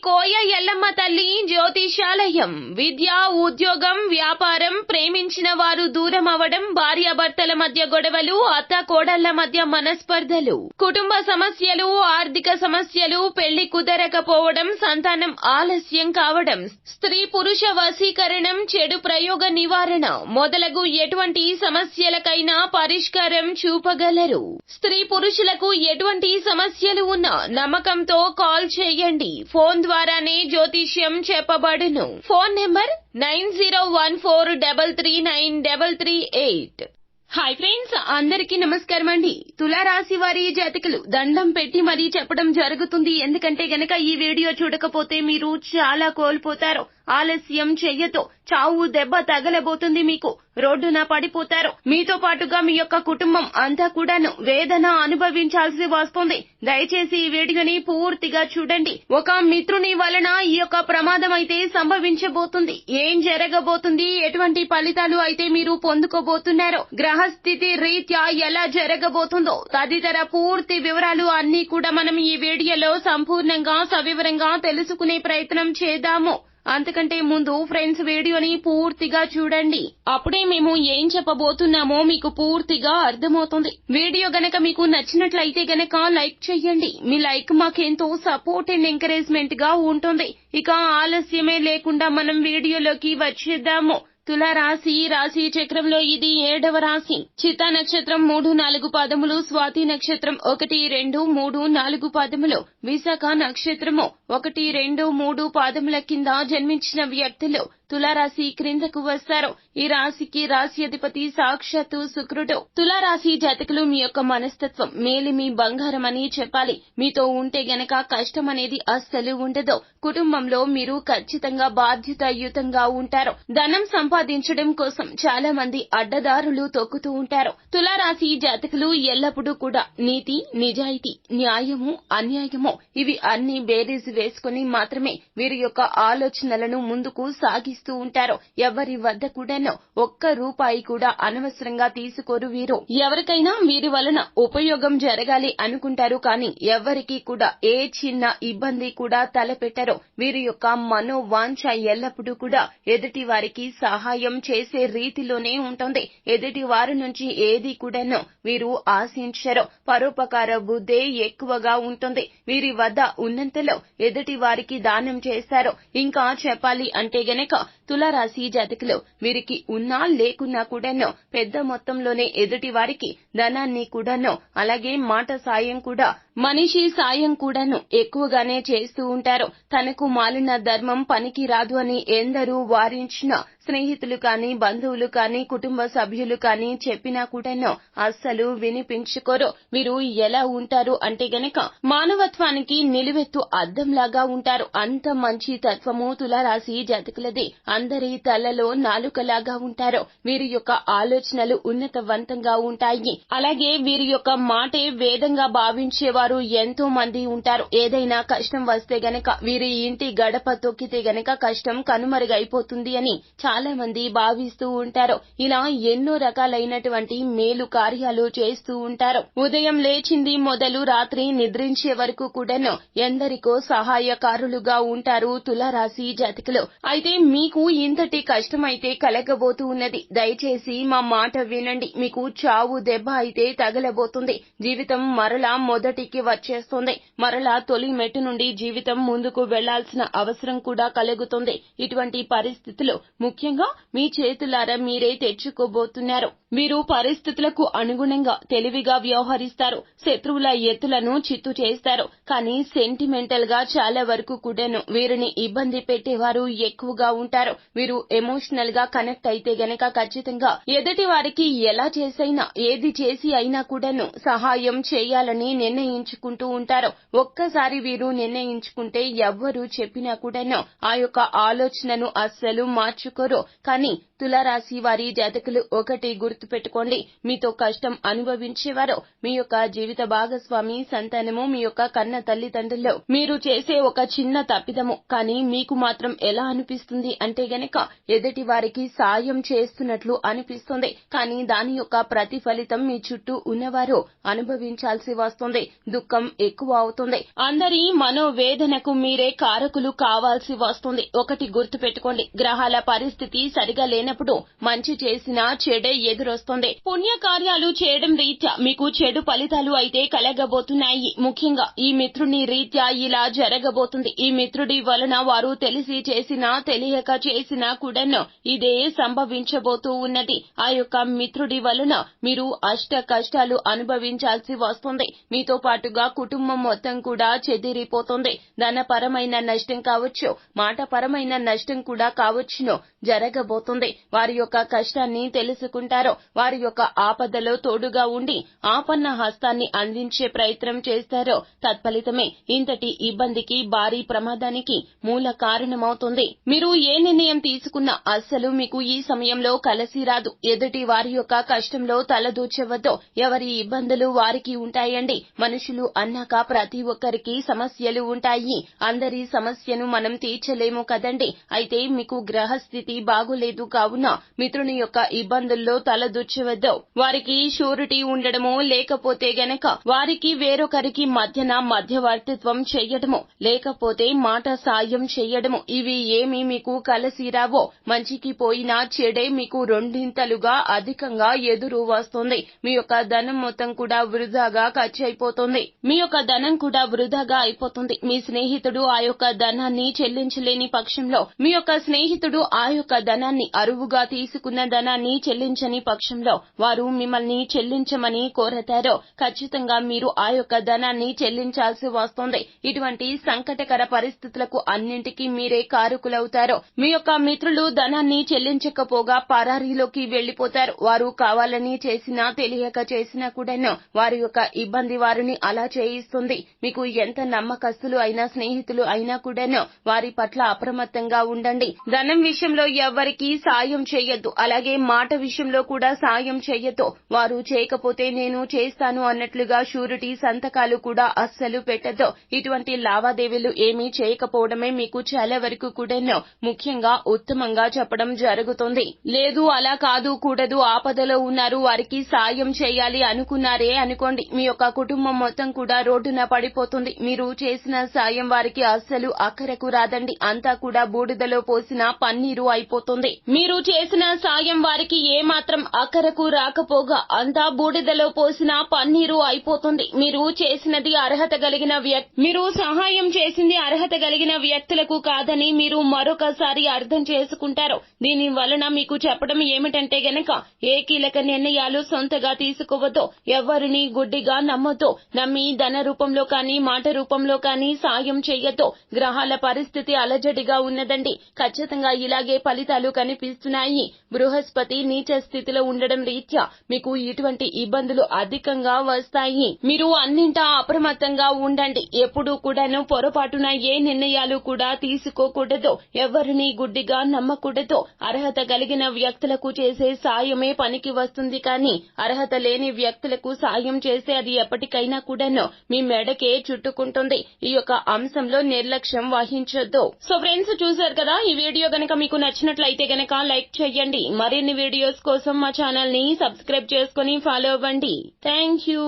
కోయ ఎల్లమ్మ తల్లి జ్యోతిషాలయం. విద్య, ఉద్యోగం, వ్యాపారం, ప్రేమించిన వారు దూరం అవడం, భార్యాభర్తల మధ్య గొడవలు, అత్త కోడళ్ల మధ్య మనస్పర్ధలు, కుటుంబ సమస్యలు, ఆర్థిక సమస్యలు, పెళ్లి కుదరకపోవడం, సంతానం ఆలస్యం కావడం, స్త్రీ పురుష వశీకరణం, చెడు ప్రయోగ నివారణ మొదలగు ఎటువంటి సమస్యలకైనా పరిష్కారం చూపగలరు. స్త్రీ పురుషులకు ఎటువంటి సమస్యలు ఉన్నా నమ్మకంతో కాల్ చేయండి. ఫోన్ ద్వారానే జ్యోతిష్యం చెప్పబడును. Phone number 9014339338. హాయ్ ఫ్రెండ్స్, అందరికీ నమస్కారం అండి. తులారాశి వారి జాతకులు దండం పెట్టి మరీ చెప్పడం జరుగుతుంది. ఎందుకంటే గనక ఈ వీడియో చూడకపోతే మీరు చాలా కోల్పోతారు. ఆలస్యం చెయ్యతో చావు దెబ్బ తగలబోతుంది. మీకు రోడ్డున పడిపోతారు. మీతో పాటుగా మీ యొక్క కుటుంబం అంతా కూడాను వేదన అనుభవించాల్సి వస్తుంది. దయచేసి ఈ వీడియోని పూర్తిగా చూడండి. ఒక మిత్రుని వలన ఈ యొక్క ప్రమాదం అయితే సంభవించబోతుంది. ఏం జరగబోతుంది, ఎటువంటి ఫలితాలు అయితే మీరు పొందుకోబోతున్నారో, గ్రహస్థితి రీత్యా ఎలా జరగబోతుందో తదితర పూర్తి వివరాలు అన్ని కూడా మనం ఈ వీడియోలో సంపూర్ణంగా సవివరంగా తెలుసుకునే ప్రయత్నం చేద్దాము. అంతకంటే ముందు ఫ్రెండ్స్ వీడియోని పూర్తిగా చూడండి. అప్పుడే మేము ఏం చెప్పబోతున్నామో మీకు పూర్తిగా అర్థమవుతుంది. వీడియో గనక మీకు నచ్చినట్లయితే గనక లైక్ చేయండి. మీ లైక్ మాకెంతో సపోర్ట్ అండ్ ఎంకరేజ్మెంట్ గా ఉంటుంది. ఇక ఆలస్యమే లేకుండా మనం వీడియోలోకి వచ్చేద్దాము. తులారాశి రాశి చక్రంలో ఇది 7వ రాశి. చిత్తా నక్షత్రం 3-4 పాదములు, స్వాతి నక్షత్రం 1-2-3-4 పాదములు, విశాఖ నక్షత్రము 1-2-3 పాదముల కింద జన్మించిన వ్యక్తులు తులారాశి క్రిందకు వస్తారు. ఈ రాశికి రాశి అధిపతి సాక్షాత్తు శుక్రుడు. తులారాశి జాతకులు మీ యొక్క మనస్తత్వం మేలిమి బంగారం అని చెప్పాలి. మీతో ఉంటే గనక కష్టం అనేది అస్సలు ఉండదు. కుటుంబంలో మీరు ఖచ్చితంగా బాధ్యతాయుతంగా ఉంటారు. ధనం సంపాదించడం కోసం చాలా మంది అడ్డదారులు తొక్కుతూ ఉంటారు. తులారాశి జాతకులు ఎల్లప్పుడూ కూడా నీతి, నిజాయితీ, న్యాయము, అన్యాయము ఇవి అన్ని బేరీజు వేసుకుని మాత్రమే వీరి యొక్క ఆలోచనలను ముందుకు సాగిస్తూ ఉంటారు. ఎవరి వద్ద కూడాను ఒక్క రూపాయి కూడా అనవసరంగా తీసుకోరు వీరు. ఎవరికైనా వీరి వలన ఉపయోగం జరగాలి అనుకుంటారు, కానీ ఎవరికి కూడా ఏ చిన్న ఇబ్బంది కూడా తలపెట్టరు. వీరి యొక్క మనోవాంఛ ఎల్లప్పుడూ కూడా ఎదుటి వారికి సహాయం చేసే రీతిలోనే ఉంటుంది. ఎదుటి వారి నుంచి ఏది కూడాను వీరు ఆశించరు. పరోపకార బుద్ధే ఎక్కువగా ఉంటుంది. వీరి వద్ద ఉన్నంతలో ఎదుటి వారికి దానం చేస్తారు. ఇంకా చెప్పాలి అంటే గనక తులారాశి జాతకులు వీరికి ఉన్నా లేకున్నా కూడాను పెద్ద మొత్తంలోనే ఎదుటి వారికి ధనాన్ని కూడాను, అలాగే మాట సాయం కూడా, మనిషి సాయం కూడాను ఎక్కువగానే చేస్తూ ఉంటారు. తనకు మాలిన ధర్మం పనికి రాదు అని ఎందరూ వారించినా, స్నేహితులు కానీ, బంధువులు కానీ, కుటుంబ సభ్యులు కానీ చెప్పినా కూడాను అస్సలు వినిపించుకోరు. వీరు ఎలా ఉంటారు అంటే గనక మానవత్వానికి నిలువెత్తు అద్దంలాగా ఉంటారు. అంత మంచి తత్వము తులారాశి జాతకులది. అందరి తలలో నాలుకలాగా ఉంటారు. వీరి యొక్క ఆలోచనలు ఉన్నతవంతంగా ఉంటాయి. అలాగే వీరి యొక్క మాటే వేదంగా భావించేవారు ఎంతో మంది ఉంటారు. ఏదైనా కష్టం వస్తే గనక వీరి ఇంటి గడప తొక్కితే గనక కష్టం కనుమరుగైపోతుంది అని చాలా మంది భావిస్తూ ఉంటారు. ఇలా ఎన్నో రకాలైనటువంటి మేలు కార్యాలు చేస్తూ ఉంటారు. ఉదయం లేచింది మొదలు రాత్రి నిద్రించే వరకు కూడాను ఎందరికో సహాయకారులుగా ఉంటారు తులారాశి జాతకులు. అయితే మీకు ఇంతటి కష్టమైతే కలగబోతూ ఉన్నది. దయచేసి మా మాట వినండి. మీకు చావు దెబ్బ అయితే తగలబోతుంది. జీవితం మరలా మొదటికి వచ్చేస్తుంది. మరలా తొలి మెట్టు నుండి జీవితం ముందుకు వెళ్లాల్సిన అవసరం కూడా కలుగుతుంది. ఇటువంటి పరిస్థితులు ముఖ్యంగా మీ చేతులారా మీరే తెచ్చుకోబోతున్నారు. మీరు పరిస్థితులకు అనుగుణంగా తెలివిగా వ్యవహరిస్తారు. శత్రువుల ఎత్తులను చిత్తు చేస్తారు. కానీ సెంటిమెంటల్ గా చాలా వరకు కూడాను వీరిని ఇబ్బంది పెట్టేవారు ఎక్కువగా ఉంటారు. వీరు ఎమోషనల్ గా కనెక్ట్ అయితే గనక ఖచ్చితంగా ఎదుటి వారికి ఎలా చేసైనా, ఏది చేసి అయినా కూడాను సహాయం చేయాలని నిర్ణయించుకుంటూ ఉంటారు. ఒక్కసారి వీరు నిర్ణయించుకుంటే ఎవ్వరు చెప్పినా కూడాను ఆ యొక్క ఆలోచనను అస్సలు మార్చుకోరు. కానీ తులారాశి వారి జాతకులు ఒకటి గుర్తుపెట్టుకోండి, మీతో కష్టం అనుభవించేవారు మీ యొక్క జీవిత భాగస్వామి, సంతానము, మీ యొక్క కన్న తల్లిదండ్రులు. మీరు చేసే ఒక చిన్న తప్పిదము కానీ మీకు మాత్రం ఎలా అనిపిస్తుంది అంటే గనక ఎదుటి వారికి సాయం చేస్తున్నట్లు అనిపిస్తుంది. కానీ దాని యొక్క ప్రతిఫలితం మీ చుట్టూ ఉన్నవారు అనుభవించాల్సి వస్తుంది. దుఃఖం ఎక్కువ అవుతుంది. అందరి మనోవేదనకు మీరే కారకులు కావాల్సి వస్తుంది. ఒకటి గుర్తుపెట్టుకోండి, గ్రహాల పరిస్థితి సరిగా లేనప్పుడు మంచి చేసినా చెడే ఎదురొస్తుంది. పుణ్యకార్యాలు చేయడం రీత్యా మీకు చెడు ఫలితాలు అయితే కలగబోతున్నాయి. ముఖ్యంగా ఈ మిత్రుని రీత్యా ఇలా జరగబోతుంది. ఈ మిత్రుడి వలన వారు తెలిసి చేసినా తెలియక చేసినా కూడాను ఇదే సంభవించబోతూ ఉన్నది. ఆ యొక్క మిత్రుడి వలన మీరు అష్ట కష్టాలు అనుభవించాల్సి వస్తుంది. మీతో పాటుగా కుటుంబం మొత్తం కూడా చెదిరిపోతుంది. ధనపరమైన నష్టం కావచ్చు, మాటపరమైన నష్టం కూడా కావచ్చును జరగబోతుంది. వారి యొక్క కష్టాన్ని తెలుసుకుంటారు. వారి యొక్క ఆపదలో తోడుగా ఉండి ఆపన్న హస్తాన్ని అందించే ప్రయత్నం చేస్తారు. తత్ఫలితమే ఇంతటి ఇబ్బందికి, భారీ ప్రమాదానికి మూల కారణమవుతుంది. మీరు ఏ నిర్ణయం తీసుకున్నా అస్సలు మీకు ఈ సమయంలో కలిసి రాదు. ఎదుటి వారి యొక్క కష్టంలో తలదూర్చవద్దు. ఎవరి ఇబ్బందులు వారికి ఉంటాయండి. మనుషులు అన్నాక ప్రతి ఒక్కరికి సమస్యలు ఉంటాయి. అందరి సమస్యను మనం తీర్చలేము కదండి. అయితే మీకు గ్రహస్థితి బాగులేదు కావున మిత్రుని యొక్క ఇబ్బందుల్లో తలదూర్చవద్దు. వారికి షూరిటీ ఉండడమో లేకపోతే గనక వారికి వేరొకరికి మధ్యన మధ్యవర్తిత్వం చెయ్యడము, లేకపోతే మాట సాయం చెయ్యడము, ఇవి ఏమి మీకు కలిసి రావో. మంచికి పోయినా చెడే మీకు రెండింతలుగా అధికంగా ఎదురు వస్తుంది. మీ యొక్క ధనం మొత్తం కూడా వృధాగా ఖర్చు అయిపోతుంది. మీ యొక్క ధనం కూడా వృధాగా అయిపోతుంది. మీ స్నేహితుడు ఆ యొక్క ధనాన్ని చెల్లించలేని పక్షంలో, మీ యొక్క స్నేహితుడు ఆ యొక్క ధనాన్ని అరువుగా తీసుకున్న ధనాన్ని చెల్లించని పక్షంలో వారు మిమ్మల్ని చెల్లించమని కోరతారో ఖచ్చితంగా మీరు ఆ యొక్క ధనాన్ని చెల్లించాల్సి వస్తుంది. ఇటువంటి సంకటకర పరిస్థితులకు అన్నింటికీ మీరే కారకులవుతారు. మీ యొక్క మిత్రులు ధనాన్ని చెల్లించకపోగా పరారీలోకి వెళ్లిపోతారు. వారు కావాలని చేసినా తెలియక చేసినా కూడాను వారి యొక్క ఇబ్బంది వారిని అలా చేయిస్తుంది. మీకు ఎంత నమ్మకస్తులు అయినా, స్నేహితులు అయినా కూడాను వారి పట్ల అప్రమత్తంగా ఉండండి. ధనం విషయంలో ఎవ్వరికీ సాయం చేయొద్దు. అలాగే మాట విషయంలో కూడా సాయం చేయొద్దు. వారు చేయకపోతే నేను చేస్తాను అన్నట్లుగా షూరిటీ సంతకాలు కూడా అస్సలు పెట్టొద్దు. ఇటువంటి లావాదేవీలు ఏమీ చేయకపోవడమే మీకు చాలా వరకు కూడాను ముఖ్యంగా ఉత్తమంగా చెప్పడం జరుగుతుంది. లేదు అలా కాదు, కూడదు, ఆపదలో ఉన్నారు, వారికి సాయం చేయాలి అనుకున్నారే అనుకోండి, మీ యొక్క కుటుంబం మొత్తం కూడా రోడ్డున పడిపోతుంది. మీరు చేసిన సాయం వారికి అస్సలు అక్కరకు రాదండి. అంతా కూడా బూడిదలో పోసిన పన్నీరు అయిపోతుంది. మీరు చేసిన సాయం వారికి ఏమాత్రం అక్కరకు రాకపోగా అంతా బూడిదలో పోసిన పన్నీరు అయిపోతుంది. మీరు చేసినది అర్హత కలిగిన మీరు సహాయం చేసింది అర్హత కలిగిన వ్యక్తులకు కాదని మీరు మరొకసారి అర్థం చేసుకుంటారు. దీని వలన మీకు చెప్పడం ఏమిటంటే గనక ఏ కీలక నిర్ణయాలు సొంతగా తీసుకోవద్దు. ఎవరిని గుడ్డిగా నమ్మొద్దు. నమ్మి ధన రూపంలో కానీ మాట రూపంలో కానీ సాయం చేయొద్దు. గ్రహాల పరిస్థితి అలజడిగా ఉన్నదండి. ఖచ్చితంగా ఇలాగే ఫలితాలు కనిపిస్తున్నాయి. బృహస్పతి నీచ స్థితిలో ఉండడం రీత్యా మీకు ఇటువంటి ఇబ్బందులు అధికంగా వస్తాయి. మీరు అన్నింటా అప్రమత్తంగా ఉండండి. ఎప్పుడూ కూడాను పొరపాటున ఏ నిర్ణయాలు కూడా తీసుకోకూడదు. ఎవరిని గుడ్డిగా నమ్మకూడదు. అర్హత కలిగిన వ్యక్తులకు చేసే సాయమే పనికి వస్తుంది కానీ అర్హత లేని వ్యక్తులకు సాయం చేస్తే అది ఎప్పటికైనా కూడాను మీ మెడకే చుట్టుకుంటుంది. ఈ యొక్క అంశంలో నిర్లక్ష్యం వహించొద్దు. సో ఫ్రెండ్స్, చూశారు కదా, ఈ వీడియో గనక మీకు నచ్చినట్లయితే గనక లైక్ చేయండి. మరిన్ని వీడియోస్ కోసం మా ఛానల్ ని సబ్స్క్రైబ్ చేసుకుని ఫాలో అవ్వండి. Thank you.